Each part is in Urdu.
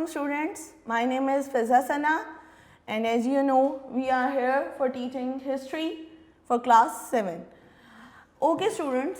Assalamualaikum students, my name is Fiza Sana and as you know we are here for teaching history for class 7. Okay students,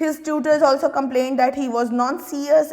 His tutors also complained that he was non-serious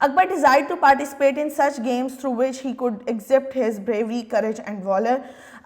Akbar desired to participate in such games through which he could exhibit his bravery, courage and valor.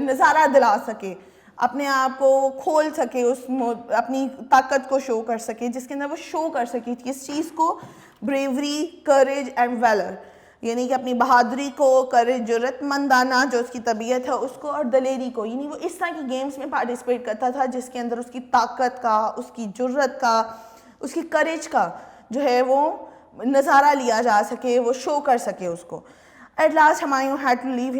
نظارہ دلا سکے، اپنے آپ کو کھول سکے، اپنی طاقت کو شو کر سکے، جس کے اندر وہ شو کر سکے کہ اس چیز کو بریوری، کریج اینڈ ویلر، یعنی کہ اپنی بہادری کو، کریج، جرأت مندانہ جو اس کی طبیعت ہے اس کو، اور دلیری کو، یعنی وہ اس طرح کی گیمز میں پارٹیسپیٹ کرتا تھا جس کے اندر اس کی طاقت کا، اس کی جرأت کا، اس کی کریج کا جو ہے وہ نظارہ لیا جا سکے، وہ شو کر سکے اس کو. At last Humayun had to leave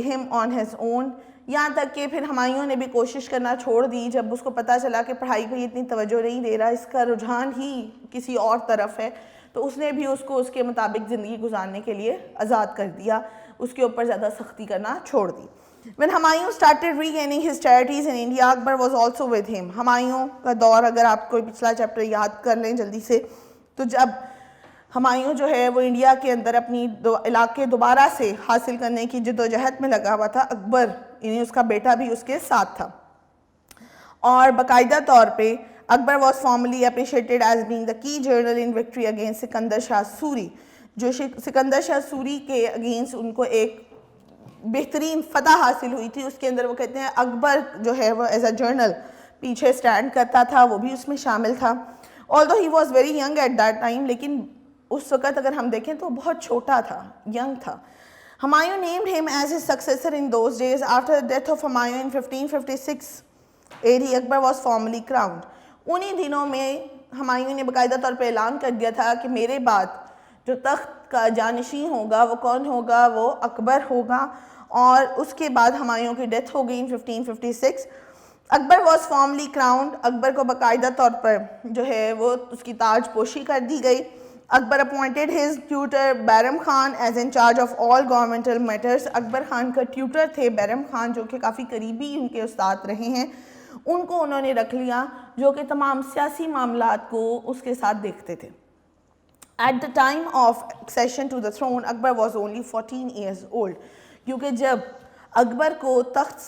him on his own. یہاں تک کہ پھر ہمایوں نے بھی کوشش کرنا چھوڑ دی جب اس کو پتہ چلا کہ پڑھائی پہ اتنی توجہ نہیں دے رہا، اس کا رجحان ہی کسی اور طرف ہے، تو اس نے بھی اس کو اس کے مطابق زندگی گزارنے کے لیے آزاد کر دیا، اس کے اوپر زیادہ سختی کرنا چھوڑ دی. When Humayun started regaining his territories in India, Akbar was also with him. Humayun کا دور اگر آپ کوئی پچھلا چیپٹر یاد کر لیں جلدی سے، تو جب ہمایوں جو ہے وہ انڈیا کے اندر اپنی علاقے دوبارہ سے حاصل کرنے کی جدوجہد میں لگا ہوا تھا، اکبر یعنی اس کا بیٹا بھی اس کے ساتھ تھا. اور باقاعدہ طور پہ اکبر was formally appreciated as being the key general in victory against Sikandar Shah Suri. جو سکندر شاہ سوری کے اگینسٹ ان کو ایک بہترین فتح حاصل ہوئی تھی، اس کے اندر وہ کہتے ہیں اکبر جو ہے وہ ایز اے جرنل پیچھے سٹینڈ کرتا تھا، وہ بھی اس میں شامل تھا. although he was very young at that time، لیکن اس وقت اگر ہم دیکھیں تو بہت چھوٹا تھا، ینگ تھا. Humayun named him as his successor in those days. After the death of Humayun in 1556 AD, Akbar was formally crowned. انہی دنوں میں ہمایوں نے باقاعدہ طور پہ اعلان کر دیا تھا کہ میرے بعد جو تخت کا جانشین ہوگا وہ کون ہوگا، وہ اکبر ہوگا. اور اس کے بعد ہمایوں کی ڈیتھ ہو گئی in 1556. Akbar was formally crowned. اکبر کو باقاعدہ طور پر جو ہے وہ اس کی تاج پوشی کر دی گئی. اکبر appointed his tutor Bairam Khan as in charge of all governmental matters. اکبر خان کا ٹیوٹر تھے بیرم خان، جو کہ کافی قریبی ان کے استاد رہے ہیں، ان کو انہوں نے رکھ لیا جو کہ تمام سیاسی معاملات کو اس کے ساتھ دیکھتے تھے. At the time of accession to the throne, Akbar was only 14 years old. کیونکہ جب اکبر کو تخت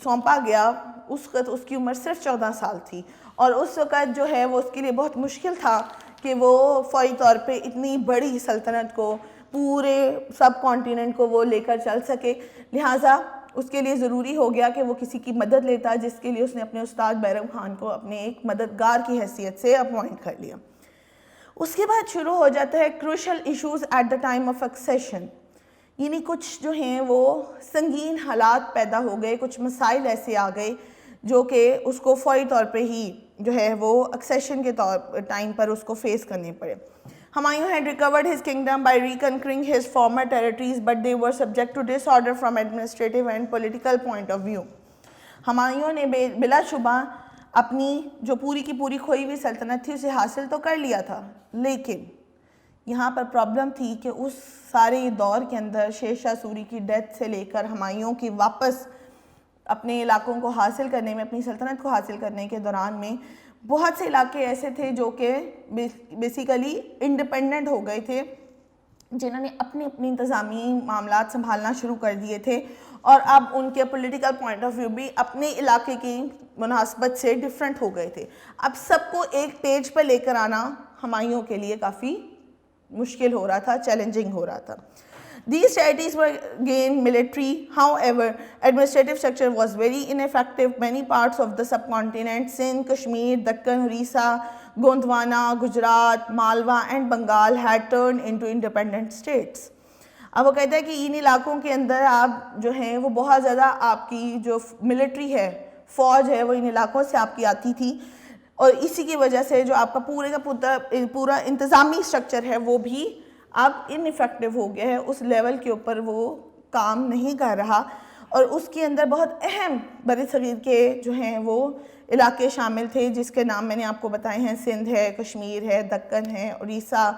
سونپا گیا اس وقت اس کی عمر صرف 14 سال تھی، اور اس وقت جو ہے وہ اس کے لیے بہت مشکل تھا کہ وہ فوری طور پہ اتنی بڑی سلطنت کو، پورے سب کانٹیننٹ کو وہ لے کر چل سکے. لہٰذا اس کے لیے ضروری ہو گیا کہ وہ کسی کی مدد لیتا، جس کے لیے اس نے اپنے استاد بیرم خان کو اپنے ایک مددگار کی حیثیت سے اپوائنٹ کر لیا. اس کے بعد شروع ہو جاتا ہے crucial issues at the time of accession. یعنی کچھ جو ہیں وہ سنگین حالات پیدا ہو گئے، کچھ مسائل ایسے آ گئے جو کہ اس کو فوری طور پہ ہی جو ہے وہ ایکسیشن کے ٹائم پر اس کو فیس کرنے پڑے. Humayun had recovered his kingdom by reconquering his former territories, but they were subject to disorder from administrative and political point of view. Humayun نے بلا شبہ اپنی جو پوری کی پوری کھوئی ہوئی سلطنت تھی اسے حاصل تو کر لیا تھا، لیکن یہاں پر پرابلم تھی کہ اس سارے دور کے اندر شیر شاہ سوری کی ڈیتھ سے لے کر ہمایوں کی واپس اپنے علاقوں کو حاصل کرنے میں، اپنی سلطنت کو حاصل کرنے کے دوران میں بہت سے علاقے ایسے تھے جو کہ بیسیکلی انڈیپینڈنٹ ہو گئے تھے، جنہوں نے اپنی انتظامی معاملات سنبھالنا شروع کر دیے تھے، اور اب ان کے پولیٹیکل پوائنٹ آف ویو بھی اپنے علاقے کی مناسبت سے ڈیفرنٹ ہو گئے تھے. اب سب کو ایک پیج پر لے کر آنا ہمایوں کے لیے کافی مشکل ہو رہا تھا، چیلنجنگ ہو رہا تھا. These territories were again military. However, administrative structure was very ineffective. Many parts of the subcontinent, Sindh, Kashmir, Deccan, Orissa, Gondwana, Gujarat, Malwa and Bengal had turned into independent states. اب وہ کہتا ہے کہ ان علاقوں کے اندر آپ جو ہیں وہ بہت زیادہ آپ کی جو ملٹری ہے، فوج ہے، وہ ان علاقوں سے آپ کی آتی تھی، اور اسی کی وجہ سے جو آپ کا پورے کا پورا انتظامی سٹرکچر ہے وہ بھی اب ان افیکٹو ہو گیا ہے، اس لیول کے اوپر وہ کام نہیں کر رہا. اور اس کے اندر بہت اہم بر صغیر کے جو ہیں وہ علاقے شامل تھے جس کے نام میں نے آپ کو بتائے ہیں، سندھ ہے، کشمیر ہے، دکن ہے، اڑیسہ،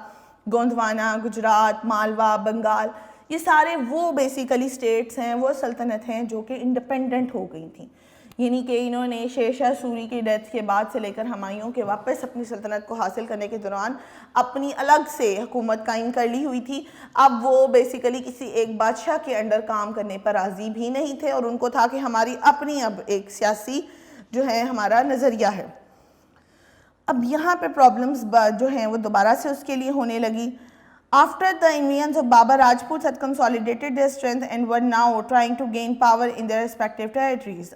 گوندوانا، گجرات، مالوا، بنگال. یہ سارے وہ بیسیکلی سٹیٹس ہیں، وہ سلطنت ہیں جو کہ انڈیپینڈنٹ ہو گئی تھیں. یعنی کہ انہوں نے شیر شاہ سوری کی ڈیتھ کے بعد سے لے کر ہمایوں کے واپس اپنی سلطنت کو حاصل کرنے کے دوران اپنی الگ سے حکومت قائم کر لی ہوئی تھی. اب وہ بیسیکلی کسی ایک بادشاہ کے انڈر کام کرنے پر راضی بھی نہیں تھے، اور ان کو تھا کہ ہماری اپنی اب ایک سیاسی جو ہے ہمارا نظریہ ہے. اب یہاں پہ پرابلمز جو ہیں وہ دوبارہ سے اس کے لیے ہونے لگی. After the invasions of Babur, Rajputs had consolidated their strength and were now trying to gain power in their respective territories.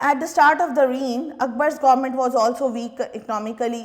At the start of the reign, Akbar's government was also weak economically.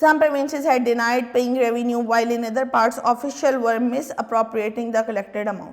Some provinces had denied paying revenue while in other parts officials were misappropriating the collected amount.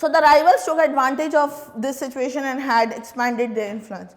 So the rivals took advantage of this situation and had expanded their influence.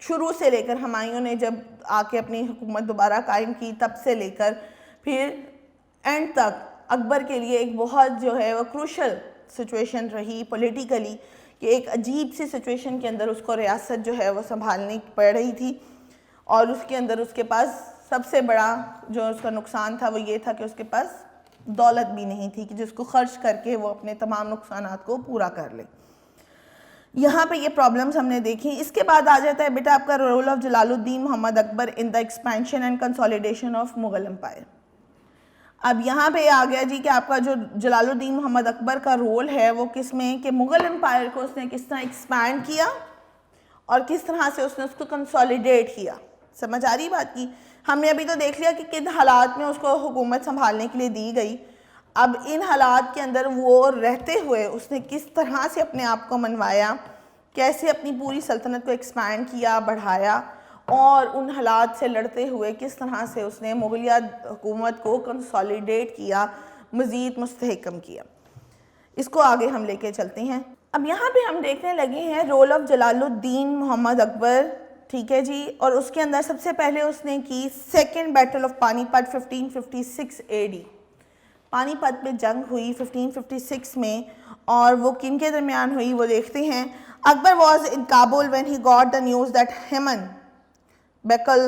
شروع سے لے کر ہمایوں نے جب آ کے اپنی حکومت دوبارہ قائم کی تب سے لے کر پھر اینڈ تک اکبر کے لیے ایک بہت جو ہے وہ کروشل سچویشن رہی پولیٹیکلی، کہ ایک عجیب سی سچویشن کے اندر اس کو ریاست جو ہے وہ سنبھالنی پڑ رہی تھی، اور اس کے اندر اس کے پاس سب سے بڑا جو اس کا نقصان تھا وہ یہ تھا کہ اس کے پاس دولت بھی نہیں تھی کہ جس کو خرچ کر کے وہ اپنے تمام نقصانات کو پورا کر لے۔ یہاں پہ یہ پرابلمز ہم نے دیکھی۔ اس کے بعد آ جاتا ہے بیٹا آپ کا role of Jalal uddin Muhammad Akbar in the expansion and consolidation of Mughal empire. اب یہاں پہ آ گیا جی کہ آپ کا جو جلال الدین محمد اکبر کا رول ہے وہ کس میں، کہ مغل امپائر کو اس نے کس طرح ایکسپینڈ کیا اور کس طرح سے اس نے اس کو کنسولیڈیٹ کیا۔ سمجھ آ رہی بات کی؟ ہم نے ابھی تو دیکھ لیا کہ کن حالات میں اس کو حکومت سنبھالنے کے لیے دی گئی، اب ان حالات کے اندر وہ رہتے ہوئے اس نے کس طرح سے اپنے آپ کو منوایا، کیسے اپنی پوری سلطنت کو ایکسپینڈ کیا، بڑھایا، اور ان حالات سے لڑتے ہوئے کس طرح سے اس نے مغلیہ حکومت کو کنسولیڈیٹ کیا، مزید مستحکم کیا۔ اس کو آگے ہم لے کے چلتے ہیں۔ اب یہاں پہ ہم دیکھنے لگے ہیں رول آف جلال الدین محمد اکبر، ٹھیک ہے جی، اور اس کے اندر سب سے پہلے اس نے کی سیکنڈ بیٹل آف پانی پت 1556 AD۔ پانی پت میں جنگ ہوئی 1556 میں، اور وہ کن کے درمیان ہوئی وہ دیکھتے ہیں۔ اکبر was in Kabul when he got the news that Haman Bakal,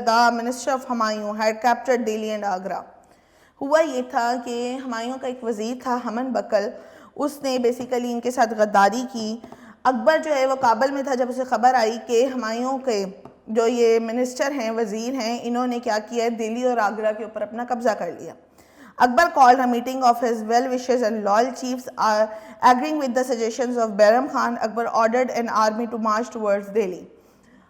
the minister of Humayun, had captured Delhi and Agra۔ ہوا یہ تھا کہ ہمایوں کا ایک وزیر تھا ہمن بکل، اس نے بیسیکلی ان کے ساتھ غداری کی۔ اکبر جو ہے وہ کابل میں تھا جب اسے خبر آئی کہ ہمایوں کے جو یہ منسٹر ہیں، وزیر ہیں، انہوں نے کیا کیا ہے، دلی اور آگرہ کے اوپر اپنا قبضہ کر لیا۔ Akbar called a meeting of his well-wishers and loyal chiefs, agreeing with the suggestions of Bairam Khan. Akbar ordered an army to march towards Delhi۔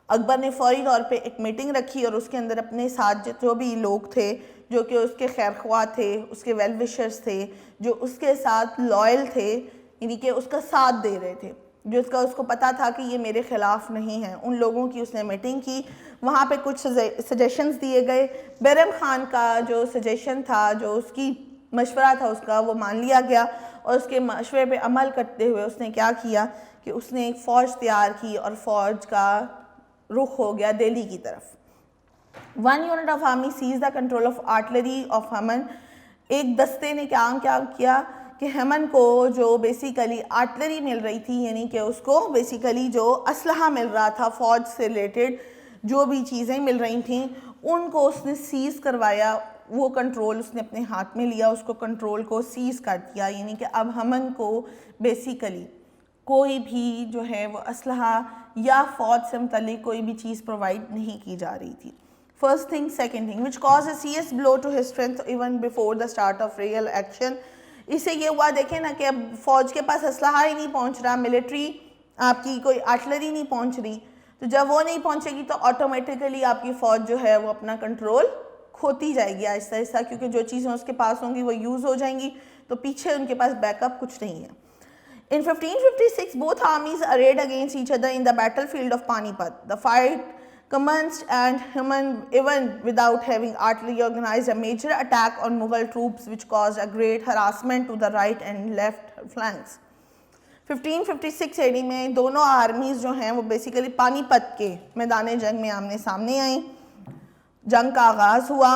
اکبر نے فوری طور پہ ایک میٹنگ رکھی اور اس کے اندر اپنے ساتھ جو بھی لوگ تھے جو کہ اس کے خیر خواہ تھے، اس کے ویل وشرز تھے، جو اس کے ساتھ لائل تھے، یعنی کہ اس کا ساتھ دے رہے تھے، جو اس کو پتا تھا کہ یہ میرے خلاف نہیں ہیں، ان لوگوں کی اس نے میٹنگ کی۔ وہاں پہ کچھ سجیشنز دیے گئے۔ بیرم خان کا جو سجیشن تھا، جو اس کی مشورہ تھا اس کا، وہ مان لیا گیا، اور اس کے مشورے پہ عمل کرتے ہوئے اس نے کیا کیا کہ اس نے ایک فوج تیار کی اور فوج کا رخ ہو گیا دہلی کی طرف۔ One unit of army seized the control of artillery of Haman۔ ایک دستے نے کیا کیا کہ ہیمن کو جو بیسیکلی آرٹلری مل رہی تھی، یعنی کہ اس کو بیسیکلی جو اسلحہ مل رہا تھا فوج سے ریلیٹڈ، جو بھی چیزیں مل رہی تھیں ان کو اس نے سیز کروایا، وہ کنٹرول اس نے اپنے ہاتھ میں لیا، اس کو کنٹرول کو سیز کر دیا، یعنی کہ اب ہیمن کو بیسیکلی کوئی بھی جو ہے وہ اسلحہ یا فوج سے متعلق کوئی بھی چیز پرووائڈ نہیں کی جا رہی تھی۔ First thing, second thing, which caused a serious blow to his strength even before the start of real action۔ اس سے یہ ہوا دیکھیں نا کہ اب فوج کے پاس اسلحہ ہی نہیں پہنچ رہا، ملٹری آپ کی کوئی آرٹلری نہیں پہنچ رہی، تو جب وہ نہیں پہنچے گی تو آٹومیٹیکلی آپ کی فوج جو ہے وہ اپنا کنٹرول کھوتی جائے گی آہستہ آہستہ، کیونکہ جو چیزیں اس کے پاس ہوں گی وہ یوز ہو جائیں گی، تو پیچھے ان کے پاس بیک اپ کچھ نہیں ہے۔ In 1556, both armies arrayed against each other in the battlefield of Panipat. The fight commenced and Haman, even without having artillery, organized a major attack on Mughal troops which caused a great harassment to the right and left flanks۔ 1556 AD میں دونوں آرمیز جو ہیں وہ بیسیکلی پانی پت کے میدان جنگ میں آمنے سامنے آئیں، جنگ کا آغاز ہوا۔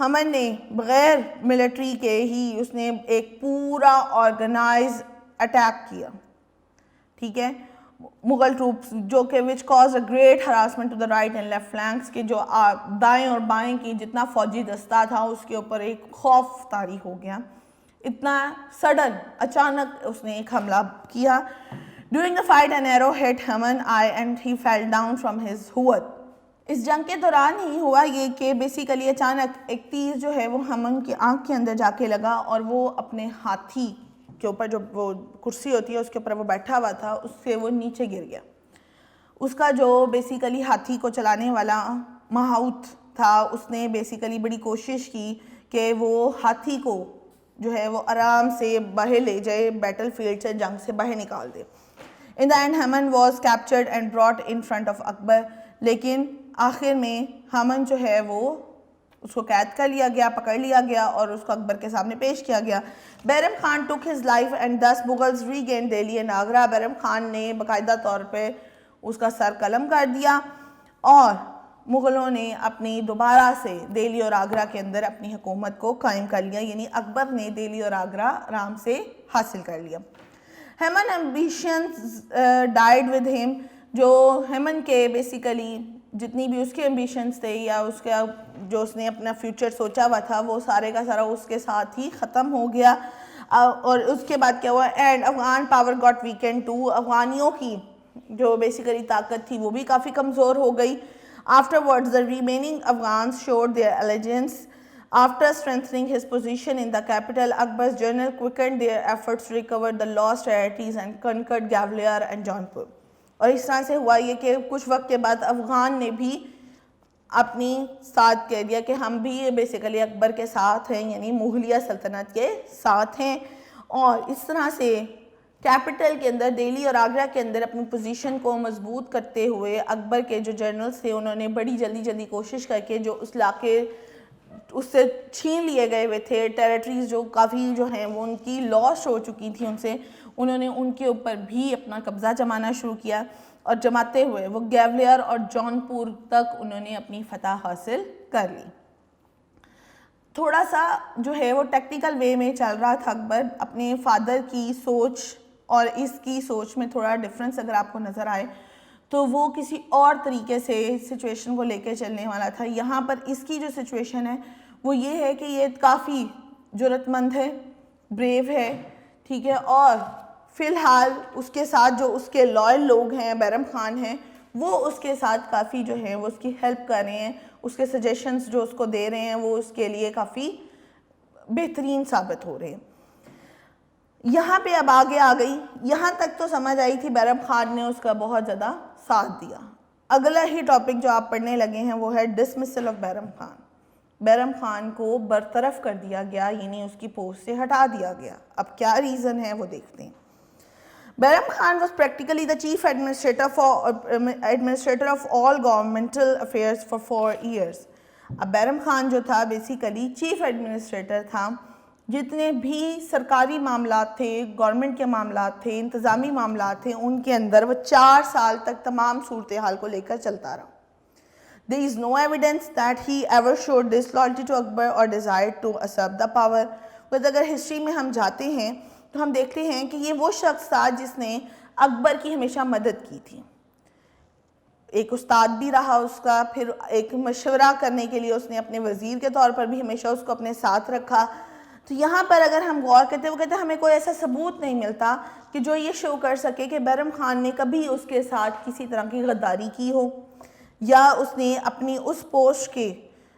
ہمن نے بغیر ملٹری کے ہی اس نے ایک پورا آرگنائز اٹیک کیا، ٹھیک ہے، مغل ٹروپس جو کہ which caused a great harassment to the right and left flanks، کہ جو دائیں اور بائیں کی جتنا فوجی دستہ تھا اس کے اوپر ایک خوف طاری ہو گیا، اتنا سڈن اچانک اس نے ایک حملہ کیا۔ During the fight an arrow hit Haman eye and he fell down from his hooad۔ اس جنگ کے دوران ہی ہوا یہ کہ بیسیکلی اچانک ایک تیر جو ہے وہ ہمن کی آنکھ کے اندر جا کے لگا، اور وہ اپنے ہاتھی کے اوپر جو وہ کرسی ہوتی ہے اس کے اوپر وہ بیٹھا ہوا تھا، اس سے وہ نیچے گر گیا۔ اس کا جو بیسیکلی ہاتھی کو چلانے والا مہاؤت تھا، اس نے بیسیکلی بڑی کوشش کی کہ وہ ہاتھی کو جو ہے وہ آرام سے باہر لے جائے، بیٹل فیلڈ سے، جنگ سے باہر نکال دے۔ In the end Haman was captured and brought in front of Akbar۔ لیکن آخر میں ہمن جو ہے وہ اس کو قید کر لیا گیا، پکڑ لیا گیا اور اس کو اکبر کے سامنے پیش کیا گیا۔ Bairam Khan took his life and thus Mughals regained Delhi and Agra۔ Bairam Khan نے باقاعدہ طور پہ اس کا سر قلم کر دیا اور مغلوں نے اپنی دوبارہ سے دہلی اور آگرہ کے اندر اپنی حکومت کو قائم کر لیا، یعنی اکبر نے دہلی اور آگرہ آرام سے حاصل کر لیا۔ ہیمن ایمبیشنز ڈائیڈ ود ہم، جو ہیمن کے بیسیکلی جتنی بھی اس کے ایمبیشنز تھے یا اس کا جو اس نے اپنا فیوچر سوچا ہوا تھا وہ سارے کا سارا اس کے ساتھ ہی ختم ہو گیا۔ اور اس کے بعد کیا ہوا، and Afghan power got weakened too, افغانیوں کی جو بیسیکلی طاقت تھی وہ بھی کافی کمزور ہو گئی۔ Afterwards, the remaining Afghans showed their allegiance. After strengthening his position in the capital, Akbar's general quickened their efforts to recover the lost territories and conquered Gwalior and Jaunpur. اور اس طرح سے ہوا یہ کہ کچھ وقت کے بعد افغان نے بھی اپنی ساتھ کہہ دیا کہ ہم بھی بیسیکلی اکبر کے ساتھ ہیں، یعنی مغلیہ سلطنت کے ساتھ ہیں، اور اس طرح سے کیپٹل کے اندر دہلی اور آگرہ کے اندر اپنی پوزیشن کو مضبوط کرتے ہوئے اکبر کے جو جنرلز تھے انہوں نے بڑی جلدی کوشش کر کے جو اس علاقے اس سے چھین لیے گئے ہوئے تھے ٹیریٹریز جو کافی جو ہیں وہ ان کی لاس ہو چکی تھی ان سے، انہوں نے ان کے اوپر بھی اپنا قبضہ جمانا شروع کیا اور جماتے ہوئے وہ گوالیار اور جونپور تک انہوں نے اپنی فتح حاصل کر لی۔ تھوڑا سا جو ہے وہ ٹیکنیکل وے میں چل رہا تھا اکبر، اپنے فادر کی سوچ اور اس کی سوچ میں تھوڑا ڈفرنس اگر آپ کو نظر آئے تو وہ کسی اور طریقے سے سچویشن کو لے کے چلنے والا تھا۔ یہاں پر اس کی جو سچویشن ہے وہ یہ ہے کہ یہ کافی جرأت مند ہے، بریو ہے، ٹھیک ہے، اور فی الحال اس کے ساتھ جو اس کے لائل لوگ ہیں، بیرم خان ہیں، وہ اس کے ساتھ کافی جو ہیں وہ اس کی ہیلپ کر رہے ہیں، اس کے سجیشنز جو اس کو دے رہے ہیں وہ اس کے لیے کافی بہترین ثابت ہو رہے ہیں۔ یہاں پہ اب آگے آ گئی، یہاں تک تو سمجھ آئی تھی بیرم خان نے اس کا بہت زیادہ ساتھ دیا۔ اگلا ہی ٹاپک جو آپ پڑھنے لگے ہیں وہ ہے ڈسمسل آف بیرم خان۔ بیرم خان کو برطرف کر دیا گیا، یعنی اس کی پوسٹ سے ہٹا دیا گیا۔ اب کیا ریزن ہے وہ دیکھتے ہیں۔ Bairam Khan was practically the chief administrator of all governmental affairs for 4 years۔ اب بیرم خان جو تھا بیسیکلی چیف ایڈمنسٹریٹر تھا، جتنے بھی سرکاری معاملات تھے، گورنمنٹ کے معاملات تھے، انتظامی معاملات تھے، ان کے اندر وہ 4 سال تک تمام صورتحال کو لے کر چلتا رہا۔ There is no evidence that he ever showed disloyalty to Akbar or desired to usurp the power۔ بس اگر ہسٹری میں ہم جاتے ہیں تو ہم دیکھتے ہیں کہ یہ وہ شخص تھا جس نے اکبر کی ہمیشہ مدد کی تھی، ایک استاد بھی رہا اس کا، پھر ایک مشورہ کرنے کے لیے اس نے اپنے وزیر کے طور پر بھی ہمیشہ اس کو اپنے ساتھ رکھا۔ تو یہاں پر اگر ہم غور کرتے ہیں وہ کہتے ہیں ہمیں کوئی ایسا ثبوت نہیں ملتا کہ جو یہ شو کر سکے کہ بیرم خان نے کبھی اس کے ساتھ کسی طرح کی غداری کی ہو، یا اس نے اپنی اس پوسٹ کے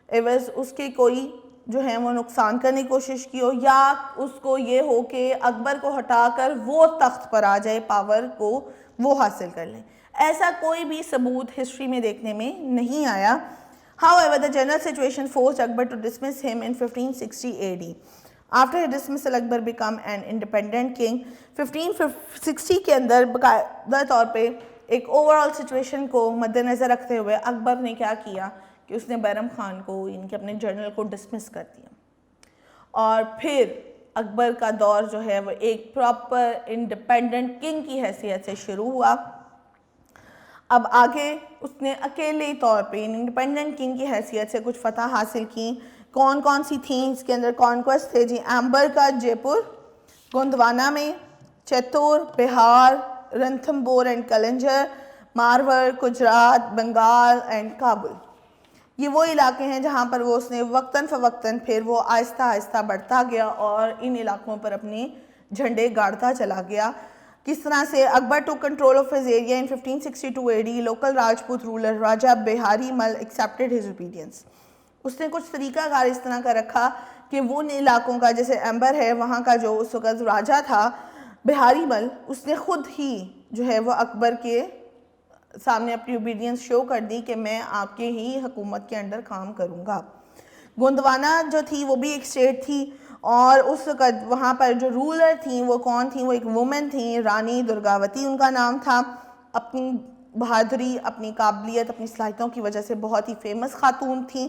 عوض اس کے کوئی جو ہے وہ نقصان کرنے کی کوشش کی ہو، یا اس کو یہ ہو کہ اکبر کو ہٹا کر وہ تخت پر آ جائے، پاور کو وہ حاصل کر لیں۔ ایسا کوئی بھی ثبوت ہسٹری میں دیکھنے میں نہیں آیا۔ However, the general situation forced Akbar to dismiss him in 1560 AD۔ After his dismissal, Akbar became an independent king۔ 1560 کے اندر باقاعدہ طور پہ ایک اوورآل سچویشن کو مد نظر رکھتے ہوئے اکبر نے کیا کیا کہ اس نے بیرم خان کو، ان کے اپنے جنرل کو ڈسمس کر دیا، اور پھر اکبر کا دور جو ہے وہ ایک پراپر انڈیپینڈنٹ کنگ کی حیثیت سے شروع ہوا۔ اب آگے اس نے اکیلے طور پہ انڈیپینڈنٹ کنگ کی حیثیت سے کچھ فتح حاصل کی۔ کون کون سی تھیں اس کے اندر کانکویسٹ تھے جی؟ امبر کا جے پور، گوندوانا میں، چتور، بہار، رنتھمبور اینڈ کلنجر، مارور، گجرات، بنگال اینڈ کابل۔ یہ وہ علاقے ہیں جہاں پر وہ اس نے وقتاً فوقتاً پھر وہ آہستہ آہستہ بڑھتا گیا اور ان علاقوں پر اپنے جھنڈے گاڑتا چلا گیا۔ کس طرح سے Akbar took control of his area in 1562 AD۔ Local Rajput ruler Raja Bihari Mal accepted his obedience. اس نے کچھ طریقہ کار اس طرح کا رکھا کہ وہ ان علاقوں کا، جیسے امبر ہے وہاں کا جو اس وقت راجہ تھا بہاری مل، اس نے خود ہی جو ہے وہ اکبر کے سامنے اپنی اوبیڈینس شو کر دی کہ میں آپ کے ہی حکومت کے انڈر کام کروں گا۔ گوندوانا جو تھی وہ بھی ایک اسٹیٹ تھی، اور اس وقت وہاں پر جو رولر تھیں وہ کون تھیں؟ وہ ایک وومن تھیں، رانی درگاوتی ان کا نام تھا۔ اپنی بہادری، اپنی قابلیت، اپنی صلاحیتوں کی وجہ سے بہت ہی فیمس خاتون تھیں۔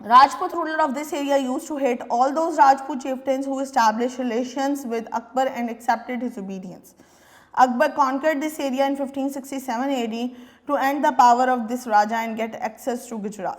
Rajput ruler of this area used to hate all those Rajput chieftains who established relations with Akbar and accepted his obedience. Akbar conquered this area in 1567 AD to end the power of this Raja and get access to Gujarat.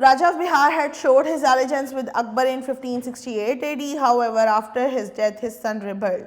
Raja of Bihar had showed his allegiance with Akbar in 1568 AD. However, after his death, his son rebelled.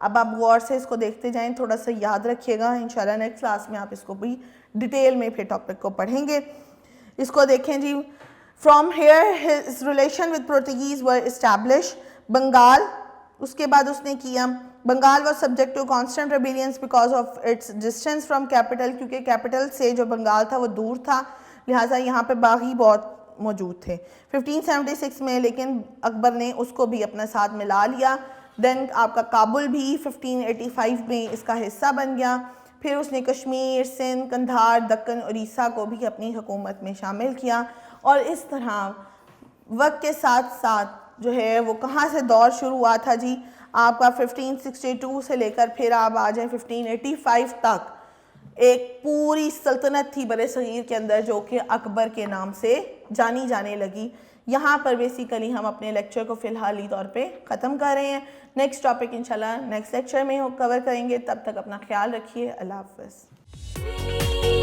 اب آپ غور سے اس کو دیکھتے جائیں, تھوڑا سا یاد رکھیے گا, انشاءاللہ نیکسٹ کلاس میں آپ اس کو بھی ڈیٹیل میں پھر ٹاپک کو پڑھیں گے. اس کو دیکھیں جی, from here his relation with Portuguese were establish. Bengal, اس کے بعد اس نے کیا, Bengal was subject to constant rebellions because of its distance from capital, کیونکہ کیپٹل سے جو بنگال تھا وہ دور تھا, لہٰذا یہاں پہ باغی بہت موجود تھے. 1576 میں لیکن اکبر نے اس کو بھی اپنے ساتھ ملا لیا. دین آپ کا کابل بھی 1585 میں اس کا حصہ بن گیا. پھر اس نے کشمیر, سندھ, قندھار, دکن, اڑیسہ کو بھی اپنی حکومت میں شامل کیا. اور اس طرح وقت کے ساتھ ساتھ جو ہے وہ کہاں سے دور شروع ہوا تھا جی, آپ کا 1562 سے لے کر پھر آپ آ جائیں 1585 تک ایک پوری سلطنت تھی برِ صغیر کے اندر جو کہ اکبر کے نام سے جانی جانے لگی. یہاں پر بیسیکلی ہم اپنے لیکچر کو فی الحالی طور پہ ختم کر رہے ہیں. نیکسٹ ٹاپک انشاءاللہ نیکسٹ لیکچر میں کور کریں گے. تب تک اپنا خیال رکھیے. اللہ حافظ.